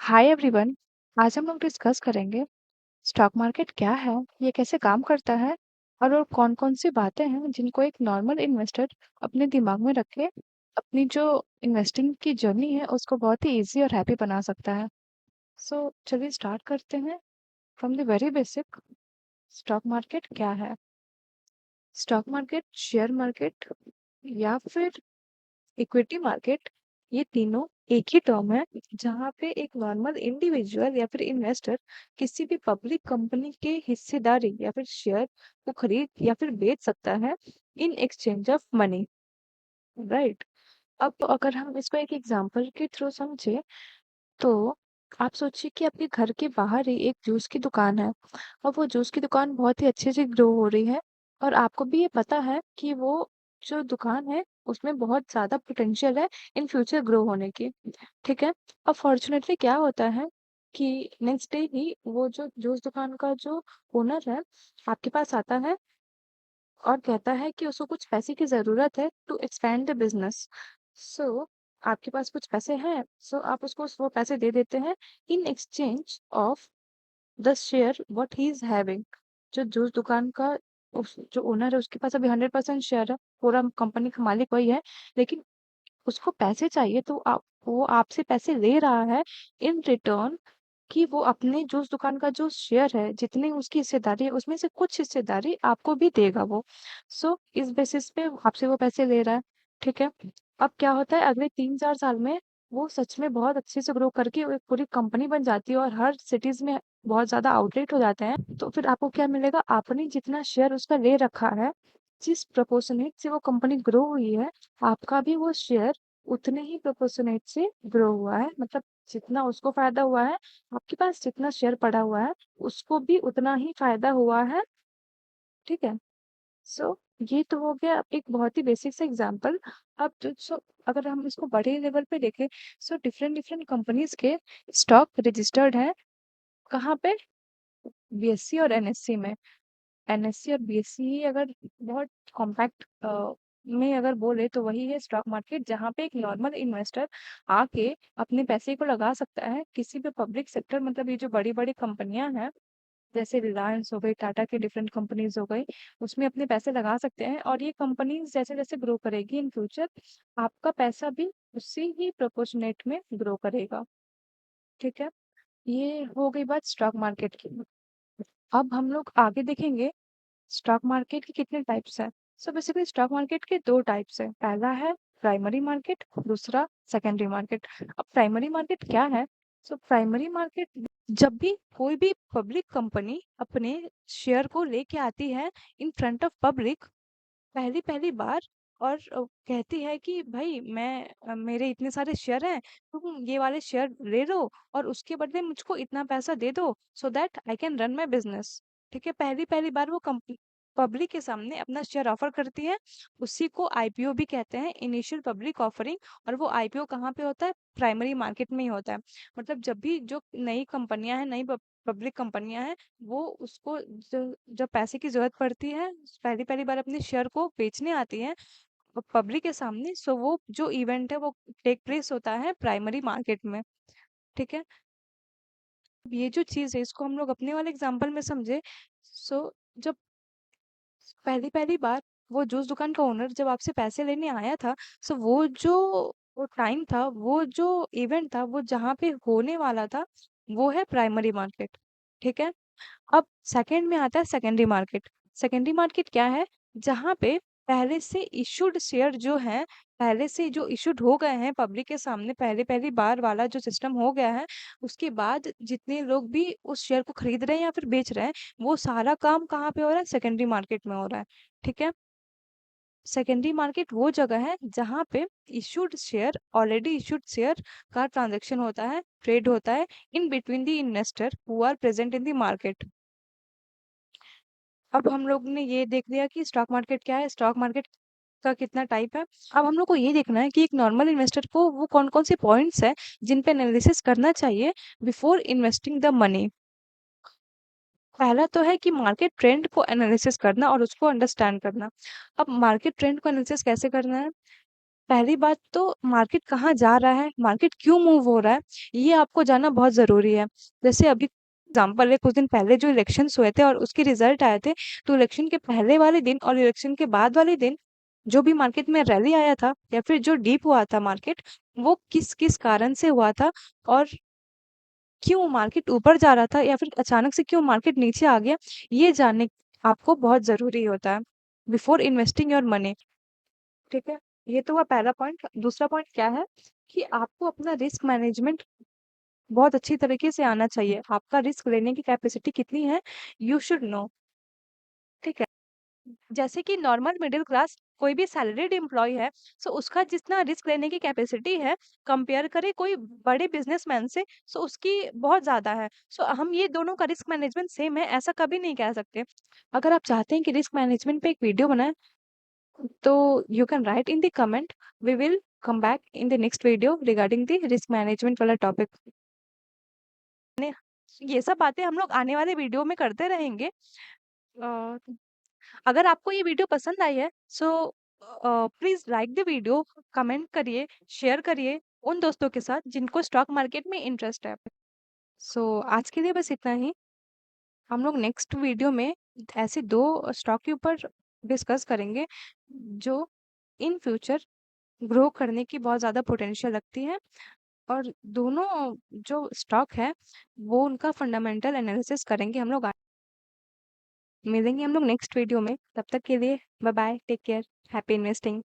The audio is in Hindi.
Hi everyone. आज हम लोग डिस्कस करेंगे स्टॉक मार्केट क्या है, ये कैसे काम करता है और कौन कौन सी बातें हैं जिनको एक नॉर्मल इन्वेस्टर अपने दिमाग में रख के अपनी जो इन्वेस्टिंग की जर्नी है उसको बहुत ही इजी और हैप्पी बना सकता है। सो चलिए स्टार्ट करते हैं from the very basic. Stock market क्या है? स्टॉक मार्केट, शेयर मार्केट या फिर इक्विटी मार्केट, ये तीनों एक ही टर्म है जहाँ पे एक नॉर्मल इंडिविजुअल या फिर इन्वेस्टर किसी भी पब्लिक कंपनी के हिस्सेदारी या फिर शेयर को खरीद या फिर बेच सकता है in exchange of money. Right. अब अगर हम इसको एक एग्जांपल के थ्रू समझे तो आप सोचिए कि आपके घर के बाहर ही एक जूस की दुकान है और वो जूस की दुकान बहुत ही अच्छे से ग्रो हो रही है और आपको भी ये पता है कि वो जो दुकान है उसमें बहुत ज़्यादा पोटेंशियल है इन फ्यूचर ग्रो होने की। ठीक है। अब फॉर्चुनेटली क्या होता है कि नेक्स्ट डे ही वो जो जूस दुकान का जो ओनर है आपके पास आता है और कहता है कि उसको कुछ पैसे की ज़रूरत है टू एक्सपैंड द बिजनेस। सो आपके पास कुछ पैसे हैं, सो आप उसको वो पैसे दे देते हैं in exchange of the share what he is having. जो जूस दुकान का जो ओनर है उसके पास अभी 100% शेयर है, पूरा कंपनी का मालिक वही है, लेकिन उसको पैसे चाहिए तो आप वो आपसे पैसे ले रहा है इन रिटर्न कि वो अपने जो उस दुकान का जो शेयर है, जितनी उसकी हिस्सेदारी है, उसमें से कुछ हिस्सेदारी आपको भी देगा वो। सो इस बेसिस पे आपसे वो पैसे ले रहा है। ठीक है। अब क्या होता है अगले 3-4 साल में वो सच में बहुत अच्छे से ग्रो करके वो एक पूरी कंपनी बन जाती है और हर सिटीज़ में बहुत ज़्यादा आउटलेट हो जाते हैं। तो फिर आपको क्या मिलेगा? आपने जितना शेयर उसका ले रखा है, जिस प्रोपोर्शनेट से वो कंपनी ग्रो हुई है, आपका भी वो शेयर उतने ही प्रोपोर्शनेट से ग्रो हुआ है। मतलब जितना उसको फ़ायदा हुआ है, आपके पास जितना शेयर पड़ा हुआ है, उसको भी उतना ही फ़ायदा हुआ है। ठीक है? सो ये तो हो गया एक बहुत ही बेसिक सा एग्ज़ाम्पल। अब अगर हम इसको बड़े लेवल पे देखें, सो डिफरेंट डिफरेंट कंपनीज़ के स्टॉक रजिस्टर्ड हैं, कहाँ पे? बीएसई और एनएसई में। एनएससी और बीएसई अगर बहुत कॉम्पैक्ट में अगर बोले तो वही है स्टॉक मार्केट जहाँ पे एक नॉर्मल इन्वेस्टर आके अपने पैसे को लगा सकता है किसी भी पब्लिक सेक्टर, मतलब ये जो बड़ी बड़ी कंपनियां हैं जैसे रिलायंस हो गई, टाटा की डिफरेंट कंपनीज हो गई, उसमें अपने पैसे लगा सकते हैं और ये कंपनीज जैसे जैसे ग्रो करेगी इन फ्यूचर आपका पैसा भी उसी ही प्रोपोर्शनेट में ग्रो करेगा। ठीक है। ये हो गई बात स्टॉक मार्केट की। अब हम लोग आगे देखेंगे स्टॉक मार्केट के कितने टाइप्स हैं। सो बेसिकली स्टॉक मार्केट के दो टाइप्स हैं। पहला है प्राइमरी मार्केट, दूसरा सेकेंडरी मार्केट। अब प्राइमरी मार्केट क्या है? सो प्राइमरी मार्केट जब भी कोई भी पब्लिक कंपनी अपने शेयर को लेके आती है इन फ्रंट ऑफ पब्लिक पहली पहली बार और कहती है कि भाई मेरे इतने सारे शेयर हैं, तुम ये वाले शेयर ले लो और उसके बदले मुझको इतना पैसा दे दो so that I can run my business. ठीक है। पहली पहली बार वो कंपनी पब्लिक के सामने अपना शेयर ऑफर करती है। उसी को आईपीओ भी कहते हैं, इनिशियल पब्लिक ऑफरिंग। और वो आईपीओ कहाँ पे होता है? प्राइमरी मार्केट में ही होता है। मतलब जब भी जो नई कंपनियां हैं, नई पब्लिक कंपनियां हैं, वो उसको जब पैसे की जरूरत पड़ती है, पहली पहली बार अपने शेयर को बेचने आती है पब्लिक के सामने, सो वो जो इवेंट है वो टेक प्लेस होता है प्राइमरी मार्केट में। ठीक है। अब ये जो चीज है इसको हम लोग अपने वाले एग्जांपल में समझे। सो जब पहली पहली बार वो जूस दुकान का ओनर जब आपसे पैसे लेने आया था, सो वो टाइम था, वो जो इवेंट था, वो जहाँ पे होने वाला था, वो है प्राइमरी मार्केट। ठीक है। अब सेकंड में आता है सेकेंडरी मार्केट। सेकेंडरी मार्केट क्या है? जहाँ पे पहले से इशूड शेयर जो है, पहले से जो इशूड हो गए हैं पब्लिक के सामने, पहले पहली बार वाला जो सिस्टम हो गया है, उसके बाद जितने लोग भी उस शेयर को खरीद रहे हैं या फिर बेच रहे हैं, वो सारा काम कहाँ पे हो रहा है? सेकेंडरी मार्केट में हो रहा है। ठीक है। सेकेंडरी मार्केट वो जगह है जहाँ पे issued share, already issued share का ट्रांजैक्शन होता है, ट्रेड होता है in between the investor who are present in the market. अब हम लोग ने ये देख लिया कि स्टॉक मार्केट क्या है, स्टॉक मार्केट का कितना टाइप है। अब हम लोग को ये देखना है कि एक नॉर्मल इन्वेस्टर को वो कौन कौन से पॉइंट्स है जिन पे एनालिसिस करना चाहिए बिफोर इन्वेस्टिंग द मनी। पहला तो है कि मार्केट ट्रेंड को एनालिसिस करना और उसको अंडरस्टैंड करना। अब मार्केट ट्रेंड को एनालिसिस कैसे करना है? पहली बात तो मार्केट कहाँ जा रहा है, मार्केट क्यों मूव हो रहा है, ये आपको जानना बहुत ज़रूरी है। जैसे अभी एग्ज़ाम्पल है, कुछ दिन पहले जो इलेक्शंस हुए थे और उसके रिज़ल्ट आए थे, तो इलेक्शन के पहले वाले दिन और इलेक्शन के बाद वाले दिन जो भी मार्केट में रैली आया था या फिर जो डीप हुआ था मार्केट, वो किस-किस कारण से हुआ था और क्यों मार्केट ऊपर जा रहा था या फिर अचानक से क्यों मार्केट नीचे आ गया, ये जानने आपको बहुत ज़रूरी होता है, बिफोर इन्वेस्टिंग योर मनी। ठीक है? ये तो हुआ पहला पॉइंट। दूसरा पॉइंट क्या है कि आपको अपना रिस्क मैनेजमेंट बहुत अच्छी तरीके से आना चाहिए। आपका रिस्क लेने की कैपेसिटी कितनी है, यू शुड नो। ठीक है? जैसे कि नॉर्मल मिडिल क्लास कोई भी सैलरीड एम्प्लॉय है, सो उसका जितना रिस्क लेने की कैपेसिटी है, कंपेयर करें कोई बड़े बिज़नेसमैन से, सो उसकी बहुत ज़्यादा है। सो हम ये दोनों का रिस्क मैनेजमेंट सेम है, ऐसा कभी नहीं कह सकते। अगर आप चाहते हैं कि रिस्क मैनेजमेंट पे एक वीडियो बनाएँ, तो you can write in the comment. We will come back in the next video regarding the risk management वाला टॉपिक। ने ये सब बातें हम लोग आने वाले वीडियो में करते रहेंगे। अ, अगर आपको ये वीडियो पसंद आई है so please like the video, comment करिए, शेयर करिए उन दोस्तों के साथ जिनको स्टॉक मार्केट में इंटरेस्ट है। सो आज के लिए बस इतना ही। हम लोग नेक्स्ट वीडियो में ऐसे दो स्टॉक के ऊपर डिस्कस करेंगे जो इन फ्यूचर ग्रो करने की बहुत ज़्यादा पोटेंशियल लगती है, और दोनों जो स्टॉक है वो उनका फंडामेंटल एनालिसिस करेंगे हम लोग। मिलेंगे हम लोग नेक्स्ट वीडियो में, तब तक के लिए bye bye, take care, happy investing.